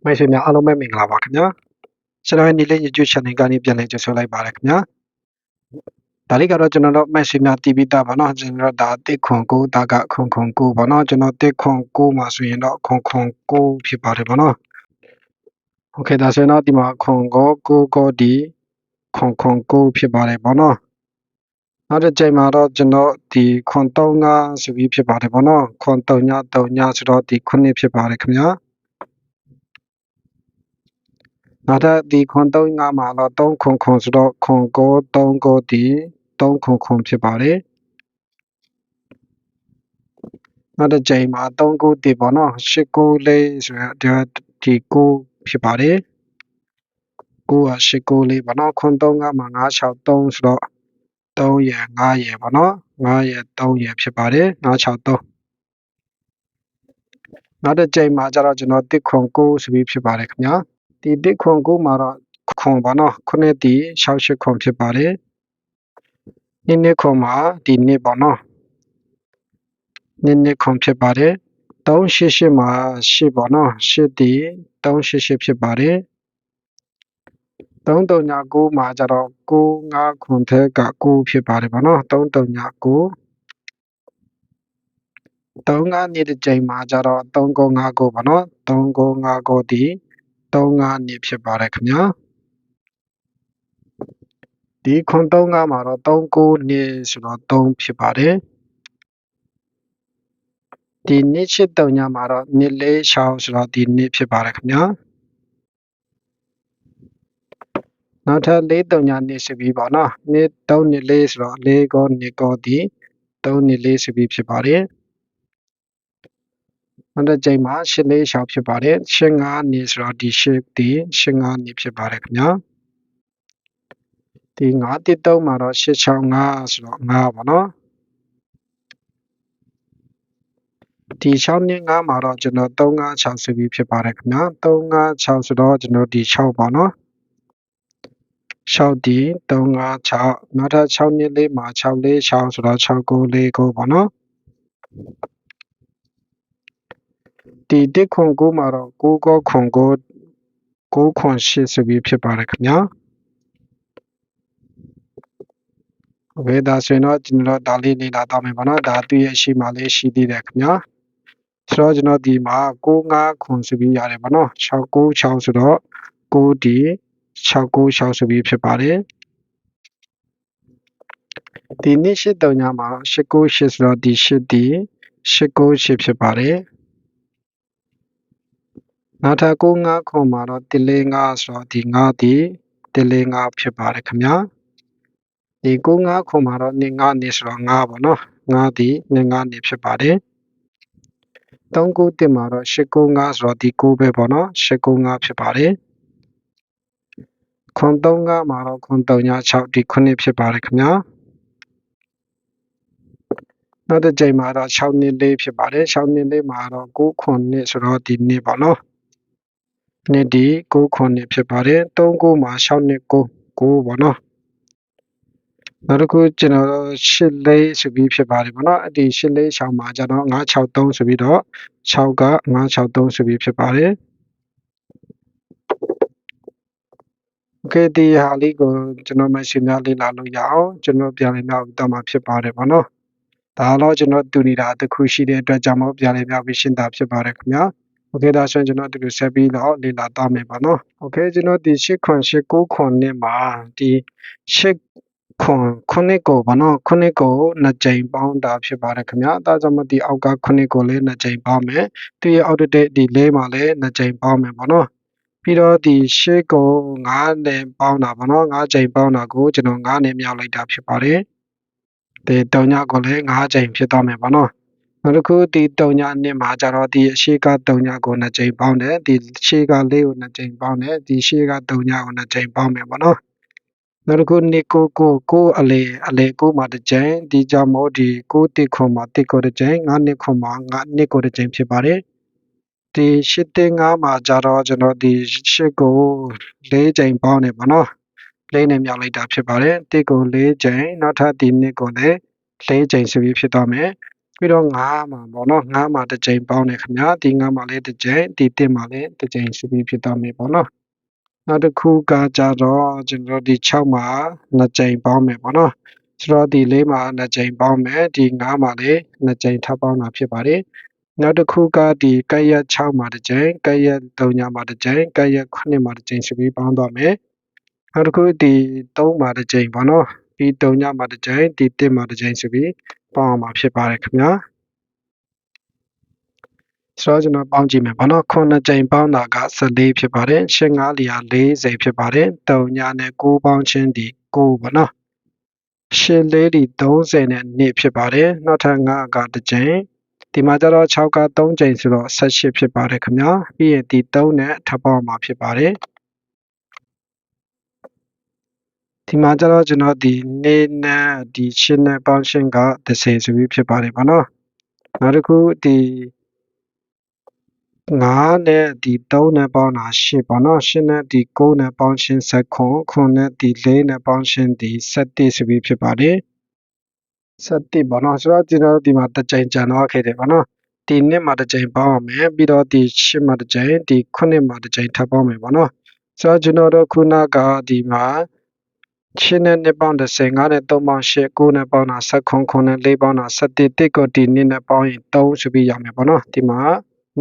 မိတ်ဆွေများအားလုံးပဲမင်္ဂလာပါခင်ဗျာကျွန်တော်ရဲ့နေ့လေး YouTube channel ကနေပြန်လည်ကြိုဆိုလိုက်ပါတယ်ခင်ဗျာဒါလေးကတော့ကျွန်တော်တို့မိတ်ဆွေများတည်ပြီးသားပါเนาะကျွန်တော်တို့ဒါတစ်ခွန်ကိုဒါကခွန်ကိုပါเนาะကျွန်တော်တစ်ခွန်ကိုမှာဆိုရင်တော့ခွန်ကိုဖြစ်ပါတယ်ပါเนาะโอเคဒါဆိုရင်တော့ဒီမှာခွန်ကိုဒီခွန်ကိုဖြစ်ပါတယ်ပါเนาะနောက်တစ်ချိန်မှာတော့ကျွန်တော်ဒီခွန်35ဆိုပြီးဖြစ်ပါတယ်ပါเนาะခွန်3ညဆိုတော့ဒီခုနှစ်ဖြစ်ပါတယ်ခင်ဗျာနောက်ထပ်ဒီခွန်35မှာတော့3ခွန်ဆိုတော့ခွန်ကို3ဒီ3ခွန်ဖြစ်ပါတယ်နောက်တစ်ချိန်မှာ3တည်ပေါ့နော်8 9လေးဆိုတော့ဒီ9ဖြစ်ပါတယ်9က8 9လေးပေါ့နော်ခွန်35မှာ9 6 3ဆိုတော့3ရယ်5ရယ်ပေါ့နော်5ရယ်3ရယ်ဖြစ်ပါတယ်9 6 3နောက်တစ်ချိန်မှာကျတော့ကျွန်တော်တစ်ခွန်9ဆိုပြီးဖြစ်ပါတယ်ခင်ဗျာဒီတစ်ခွန်9မှာတော့ခွန်ပေါ့နော်ခုနှစ်ဒီ6 8ခွန်ဖြစ်ပါတယ်နှစ်ခွန်မှာဒီနှစ်ပေါ့နော်နှစ်ခွန်ဖြစ်ပါတယ်388မှာ8ပေါ့နော်8ဒီ388ဖြစ်ပါတယ်339မှာကျတော့9 5ခွန်ထက်က9ဖြစ်ပါတယ်ပေါ့နော်339 35နှစ်တစ်ချိန်မှာကျတော့3959ပေါ့နော်3959ဒီ35နှစ်ဖြစ်ပါတယ်ခင်ဗျာဒီခွန်35မှာတော့39နှစ်ဆိုတော့3ဖြစ်ပါတယ်ဒီနှစ်ချစ်တုံညာမှာတော့နှစ်လေး6ဆိုတော့ဒီနှစ်ဖြစ်ပါတယ်ခင်ဗျာနောက်ထပ်4တုံညာနှစ်ဆိုပြီးပါနော်နှစ်3နှစ်4ဆိုတော့4ကောနှစ်ကောဒီ3နှစ်4ဆိုပြီးဖြစ်ပါတယ်နောက်တစ်ချိန်မှာ8လေး6ဖြစ်ပါတယ်8 5နှစ်ဆိုတော့ဒီ8ဒီ8 5နှစ်ဖြစ်ပါတယ်ခင်ဗျာဒီ9တစ်3မှာတော့8 6 5ဆိုတော့5ပါနော်ဒီ6နှစ်5မှာတော့ကျွန်တော်356ဆိုပြီးဖြစ်ပါတယ်ခင်ဗျာ356ဆိုတော့ကျွန်တော်ဒီ6ပါနော်6ဒီ356နောက်ထပ်6နှစ်လေးမှာ6လေး6ဆိုတော့6 9 4 9ပါနော်ဒီတစ်ခွန်9မှာတော့9ကောခွန်9ခွန်8ဆိုပြီးဖြစ်ပါတယ်ခင်ဗျာโอเคဒါဆိုရင်တော့ကျွန်တော်ဒါလေးလေ့လာတော့မယ်ပါနော်ဒါသူ့ရဲ့ရှိမှလေးရှိသေးတယ်ခင်ဗျာဆိုတော့ကျွန်တော်ဒီမှာ9 5ခွန်ဆိုပြီးရတယ်ပါနော်6 9 6ဆိုတော့9ဒီ6 9 6ဆိုပြီးဖြစ်ပါတယ်ဒီနှစ်8တုံညာမှာ8 9 8ဆိုတော့ဒီ8ဒီ8 9 8ဖြစ်ပါတယ်နောက်ထပ်9 5ခွန်မှာတော့1 4 5ဆိုတော့ဒီ9ဒီ1 4 5ဖြစ်ပါတယ်ခင်ဗျာဒီ9 5ခွန်မှာတော့2 5နေဆိုတော့5ပေါ့နော်5ဒီ2 5နေဖြစ်ပါတယ်3 9 1မှာတော့8 9 5ဆိုတော့ဒီ9ပဲပေါ့နော်8 9 5ဖြစ်ပါတယ်ခွန်3 5မှာတော့ခွန်3 6ဒီ9ဖြစ်ပါတယ်ခင်ဗျာနောက်တစ်ချိန်မှာတော့6နှစ်4ဖြစ်ပါတယ်6နှစ်4မှာတော့9ခွန်နှစ်ဆိုတော့ဒီနှစ်ပေါ့နော်နှစ်ဒီ9ခွန်နှစ်ဖြစ်ပါတယ်3 9မှာ6နှစ်9ပေါ့နော်နောက်တစ်ခုကျွန်တော်8လေးဆိုပြီးဖြစ်ပါတယ်ပေါ့နော်အဲ့ဒီ8လေး6မှာကျတော့963ဆိုပြီးတော့6က963ဆိုပြီးဖြစ်ပါတယ်โอเคဒီဟာလေးကိုကျွန်တော်မရှိများလေ့လာလို့ရအောင်ကျွန်တော်ပြန်လည်မြောက်တော့မှာဖြစ်ပါတယ်ပေါ့နော်ဒါတော့ကျွန်တော်တူနေတာတစ်ခုရှိတဲ့အတွက်ကြောင့်မို့ပြန်လည်မြောက်ပြီးရှင်းတာဖြစ်ပါတယ်ခင်ဗျာโอเคဒါဆိုရင်ကျွန်တော်ဒီလိုဆက်ပြီးတော့လေ့လာတော့မယ်ပေါ့နော်โอเคကျွန်တော်ဒီ8ခွန်8 9ခွန်နဲ့မှာဒီ8ခွန်9ကိုပေါ့နော်9ကို2ကြိမ်ပေါင်းတာဖြစ်ပါတယ်ခင်ဗျာအဲဒါကြောင့်မဒီအောက်က9ကိုလည်း2ကြိမ်ပေါင်းမယ်သူရဲ့အောက်တဲ့ဒီ၄မှာလည်း2ကြိမ်ပေါင်းမယ်ပေါ့နော်ပြီးတော့ဒီ8ကို9နဲ့ပေါင်းတာပေါ့နော်9ကြိမ်ပေါင်းတာကိုကျွန်တော်9နဲ့မြောက်လိုက်တာဖြစ်ပါတယ်ဒီတုံညကိုလည်း9ကြိမ်ဖြစ်သွားမယ်ပေါ့နော်နောက်တစ်ခုဒီတုံညနှစ်မှာကျတော့ဒီအရှိကတုံညကို2ကြိမ်ပေါင်းတယ်ဒီရှေ့က4ကို2ကြိမ်ပေါင်းတယ်ဒီရှေ့ကတုံညကို2ကြိမ်ပေါင်းမယ်ပေါ့နော်နောက်တစ်ခုနှစ်ကိုအလေကိုမှာတစ်ကြိမ်ဒီကြောင့်မို့ဒီ9တစ်ခွန်မှာတစ်ကိုတစ်ကြိမ်9နှစ်ခွန်မှာ9နှစ်ကိုတစ်ကြိမ်ဖြစ်ပါတယ်ဒီ8တင်9မှာကြတော့ကျွန်တော်ဒီ8ကို4ကြိမ်ပေါင်းတယ်ပေါ့နော်4နဲ့မြောက်လိုက်တာဖြစ်ပါတယ်တစ်ကို4ကြိမ်နောက်ထပ်ဒီနှစ်ကိုလည်း4ကြိမ်ဆိုပြီးဖြစ်သွားမယ် ပြီးတော့9မှာပေါ့နော်9မှာတစ်ကြိမ်ပေါင်းတယ်ခင်ဗျာဒီ9မှာလည်းတစ်ကြိမ်ဒီ1မှာလည်းတစ်ကြိမ်ဆိုပြီးဖြစ်သွားမယ်ပေါ့နော်နောက်တစ်ခုကကြတော့ကျွန်တော်ဒီ6မှာ2ကြိမ်ပေါင်းမယ်ပေါ့နော်ဆိုတော့ဒီ4မှာ2ကြိမ်ပေါင်းမယ်ဒီ9မှာလည်း2ကြိမ်ထပ်ပေါင်းတာဖြစ်ပါတယ်နောက်တစ်ခုကဒီကက်ရက်6မှာတစ်ကြိမ်ကက်ရက်3ညမှာတစ်ကြိမ်ကက်ရက်9မှာတစ်ကြိမ်ဆိုပြီးပေါင်းသွားမယ်နောက်တစ်ခုဒီ3မှာတစ်ကြိမ်ပေါ့နော်ဒီ3ညမှာတစ်ကြိမ်ဒီ1မှာတစ်ကြိမ်ဆိုပြီးပေါင်းအောင်မှာဖြစ်ပါတယ်ခင်ဗျာဆိုတော့ကျွန်တော်ပေါင်းကြည့်မယ်ပေါ့နော်9ကြိမ်ပေါင်းတာက14ဖြစ်ပါတယ်8 5လျာ40ဖြစ်ပါတယ်3ညနဲ့9ပေါင်းချင်းဒီ9ပေါ့နော်8 4ဒီ30နဲ့2ဖြစ်ပါတယ်နောက်ထပ်9ကတစ်ကြိမ်ဒီမှာကျတော့6က3ကြိမ်ဆိုတော့18ဖြစ်ပါတယ်ခင်ဗျာပြီးရင်ဒီ3နဲ့ထပ်ပေါင်းမှာဖြစ်ပါတယ်ဒီမှာကျတော့ကျွန်တော်ဒီနေနဲ့ဒီရှင်းနဲ့ပေါင်းရှင်းက30ဆိုပြီးဖြစ်ပါတယ်ပေါ့နော်နောက်တစ်ခုဒီ9နဲ့ဒီ3နဲ့ပေါင်းတာ8ပေါ့နော်8နဲ့ဒီ9နဲ့ပေါင်းရှင်း19 9နဲ့ဒီ4နဲ့ပေါင်းရှင်းဒီ17ဆိုပြီးဖြစ်ပါတယ်17ပေါ့နော်ဆိုတော့ကျွန်တော်ဒီမှာတစ်ကြိမ်ကြံတော့ခဲ့တယ်ပေါ့နော်ဒီ2မှာတစ်ကြိမ်ပေါင်းအောင်မယ်ပြီးတော့ဒီ8မှာတစ်ကြိမ်ဒီ9မှာတစ်ကြိမ်ထပ်ပေါင်းမယ်ပေါ့နော်ဆိုတော့ကျွန်တော်တို့ခုနကဒီမှာ8နဲ့2ပေါင်း30 9နဲ့3ပေါင်း8 9နဲ့ပေါင်းတာ19 9နဲ့4ပေါင်းတာ17 1ကိုဒီ2နဲ့ပေါင်းရင်3ဆိုပြီးရမယ်ပေါ့နော်ဒီမှာ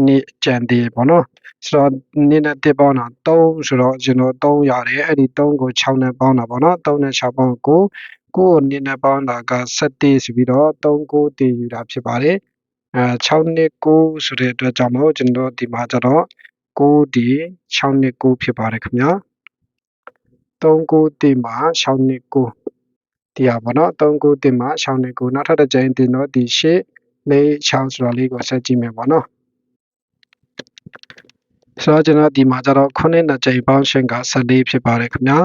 2ကြံသေးပေါ့နော်ဆိုတော့2နဲ့1ပေါင်းတာ3ဆိုတော့ကျွန်တော်3ရတယ်အဲ့ဒီ3ကို6နဲ့ပေါင်းတာပေါ့နော်3နဲ့6ပေါင်း9 9ကို2နဲ့ပေါင်းတာက17ဆိုပြီးတော့3 9တည်ယူတာဖြစ်ပါတယ်6နဲ့9ဆိုတဲ့အတွက်ကြောင့်မို့ကျွန်တော်ဒီမှာကျတော့9ဒီ6နဲ့9ဖြစ်ပါတယ်ခင်ဗျာ3 9တင်မှာ6နဲ့9ဒီဟာပေါ့နော်3 9တင်မှာ6နဲ့9နောက်ထပ်တစ်ကြိမ်တင်တော့ဒီ8 4 6ဆိုတာလေးကိုဆက်ကြည့်မယ်ပေါ့နော်ဆိုတော့ကျွန်တော်ဒီမှာကျတော့9နဲ့ကြိမ်ပေါင်းရှင်းက14ဖြစ်ပါတယ်ခင်ဗျာ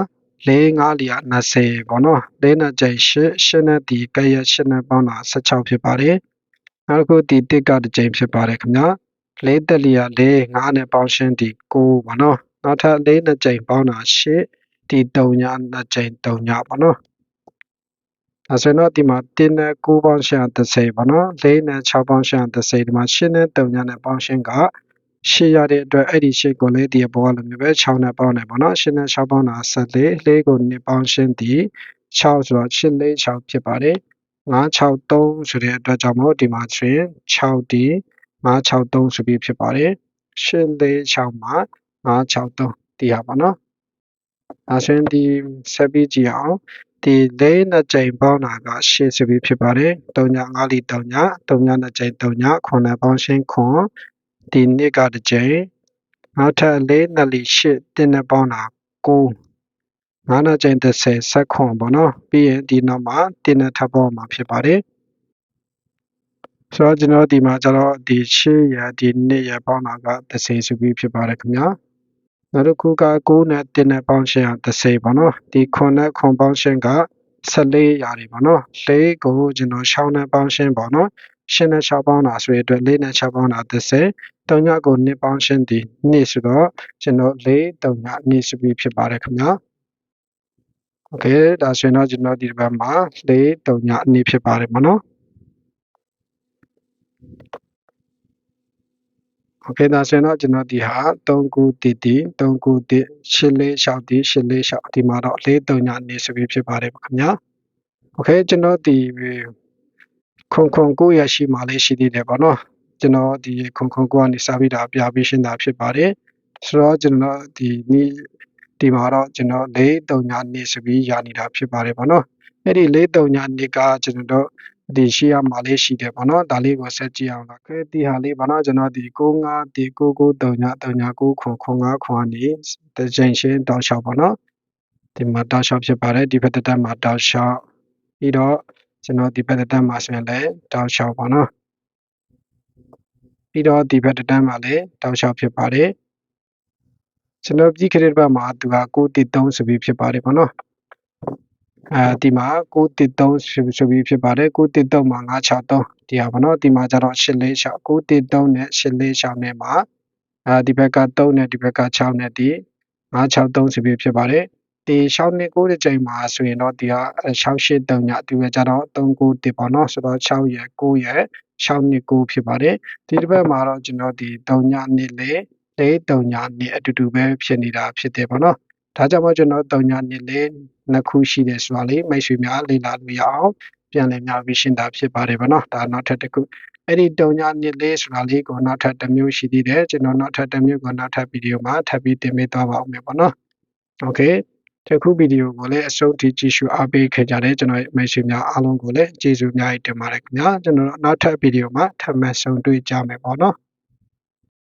4 5လျာ20ပေါ့နော်4နဲ့ကြိမ်8 8နဲ့ဒီကရက်8နဲ့ပေါင်းတာ16ဖြစ်ပါတယ်နောက်တစ်ခုဒီ1ကတစ်ကြိမ်ဖြစ်ပါတယ်ခင်ဗျာ4တက်လျာ4 5နဲ့ပေါင်းရှင်းဒီ9ပေါ့နော်နောက်ထပ်4နဲ့ကြိမ်ပေါင်းတာ8ဒီ3ည2ကြိမ်3ညပေါ့နော်ဒါဆိုတော့ဒီမှာ1နဲ့9ပေါင်းရှင်း30ပေါ့နော်4နဲ့6ပေါင်းရှင်း30ဒီမှာ8နဲ့3ညနဲ့ပေါင်းရှင်းက8ရတဲ့အတွက်အဲ့ဒီ8ကိုလည်းဒီအပေါ်ကလိုမျိုးပဲ6နဲ့ပေါင်းတယ်ပေါ့နော်8နဲ့6ပေါင်းတာ14 4ကို2ပေါင်းရှင်းဒီ6ဆိုတော့8 4 6ဖြစ်ပါတယ်963ဆိုတဲ့အတွက်ကြောင့်မို့ဒီမှာဆိုရင်6ဒီ963ဆိုပြီးဖြစ်ပါတယ်8 4 6မှာ963ဒီဟာပေါ့နော်ဒါဆိုရင်ဒီဆက်ပြီးကြည့်အောင်ဒီ4နဲ့ကြိမ်ပေါင်းတာက8ဆိုပြီးဖြစ်ပါတယ်3ည5လီ3ည3ညနဲ့ကြိမ်3ည9နဲ့ပေါင်းရှင်း9ဒီနှစ်ကတစ်ကြိမ်နောက်ထပ်4နဲ့လီ8တင်းနဲ့ပေါင်းတာ9 9နဲ့ကြိမ်30ဆက်ခွန်ပေါ့နော်ပြီးရင်ဒီနောက်မှာတင်းနဲ့ထပ်ပေါင်းမှာဖြစ်ပါတယ်ဆိုတော့ကျွန်တော်ဒီမှာကျတော့ဒီ8ရဒီ2ရပေါင်းတာက30ဆိုပြီးဖြစ်ပါတယ်ခင်ဗျာနောက်တစ်ခုက9နဲ့1နဲ့ပေါင်းရှင်းရ30ပေါ့နော်ဒီ9နဲ့9ပေါင်းရှင်းက14ရတယ်ပေါ့နော်4ကိုကျွန်တော်6နဲ့ပေါင်းရှင်းပေါ့နော်8နဲ့6ပေါင်းတာဆိုရတဲ့4နဲ့6ပေါင်းတာ30 3ညကို2ပေါင်းရှင်းဒီ2ဆိုတော့ကျွန်တော်4 3ည2ဆိုပြီးဖြစ်ပါတယ်ခင်ဗျာโอเคဒါဆိုရင်တော့ကျွန်တော်ဒီဘက်မှာ4 3ည2ဖြစ်ပါတယ်ပေါ့နော်โอเคဒါဆိုရင်တော့ကျွန်တော်ဒီဟာ3ခုတီတီ3ခုတီ8 4 6တီ8 4 6ဒီမှာတော့4 3ညနေဆိုပြီးဖြစ်ပါတယ်ခင်ဗျာโอเคကျွန်တော်ဒီခုံ9ရရှိမှလေးရှိသေးတယ်ပေါ့နော်ကျွန်တော်ဒီခုံ9ကနေစပြီးတာပြပြီးရှင်းတာဖြစ်ပါတယ်ဆိုတော့ကျွန်တော်ဒီမှာတော့ကျွန်တော်4 3ညနေဆိုပြီးရနေတာဖြစ်ပါတယ်ပေါ့နော်အဲ့ဒီ4 3ညနေကကျွန်တော်ဒီရှိရမှာလေးရှိတယ်ပေါ့နော်ဒါလေးကိုဆက်ကြည့်အောင်လားခဲဒီဟာလေးပေါ့နော်ကျွန်တော်ဒီ95ဒီ99 3ည3ည9ခွန်9ခွန်ကနေတကြိမ်ရှင်းတောက်လျှောက်ပေါ့နော်ဒီမှာတောက်လျှောက်ဖြစ်ပါတယ်ဒီဘက်တက်မှာတောက်လျှောက်ပြီးတော့ကျွန်တော်ဒီဘက်တက်မှာဆိုရင်လည်းတောက်လျှောက်ပေါ့နော်ပြီးတော့ဒီဘက်တက်မှာလည်းတောက်လျှောက်ဖြစ်ပါတယ်ကျွန်တော်ပြီးခရစ်ဘက်မှာသူက913ဆိုပြီးဖြစ်ပါတယ်ပေါ့နော်ဒီမှာ913ဆိုပြီးဖြစ်ပါတယ်913မှာ963ဒီဟာပေါ့နော်ဒီမှာကျတော့846 913နဲ့846နဲ့မှာဒီဘက်က3နဲ့ဒီဘက်က6နဲ့ဒီ963ဆိုပြီးဖြစ်ပါတယ်ဒီ6နဲ့9တဲ့ချိန်မှာဆိုရင်တော့ဒီက683ညဒီပဲကျတော့391ပေါ့နော်ဆိုတော့6ရယ်9ရယ် 629ဖြစ်ပါတယ်ဒီတစ်ပတ်မှာတော့ကျွန်တော်ဒီ3ညနှစ်လေ3ညနှစ်အတူတူပဲဖြစ်နေတာဖြစ်တယ်ပေါ့နော်ဒါကြောင့်မို့ကျွန်တော်3ညနှစ်လေနှစ်ခုရှိတယ်ဆိုတာလေမိတ်ဆွေများလေ့လာလို့ရအောင်ပြန်လည်များပြီးရှင်းတာဖြစ်ပါတယ်ပေါ့နော်ဒါနောက်ထပ်တစ်ခုအဲ့ဒီ3ညနှစ်လေဆိုတာလေးကိုနောက်ထပ်တစ်မျိုးရှိသေးတယ်ကျွန်တော်နောက်ထပ်တစ်မျိုးကိုနောက်ထပ်ဗီဒီယိုမှာထပ်ပြီးတင်ပေးသွားပါအောင်မယ်ပေါ့နော်โอเคဒီခုဗီဒီယိုကိုလည်းအဆုံးထိကြည့်ရှုအားပေးခဲ့ကြတဲ့ကျွန်တော်မိတ်ဆွေများအားလုံးကိုလည်းကျေးဇူးအများကြီးတင်ပါတယ်ခင်ဗျာကျွန်တော်နောက်ထပ်ဗီဒီယိုမှာထပ်မံဆုံတွေ့ကြမယ်ပေါ့နော်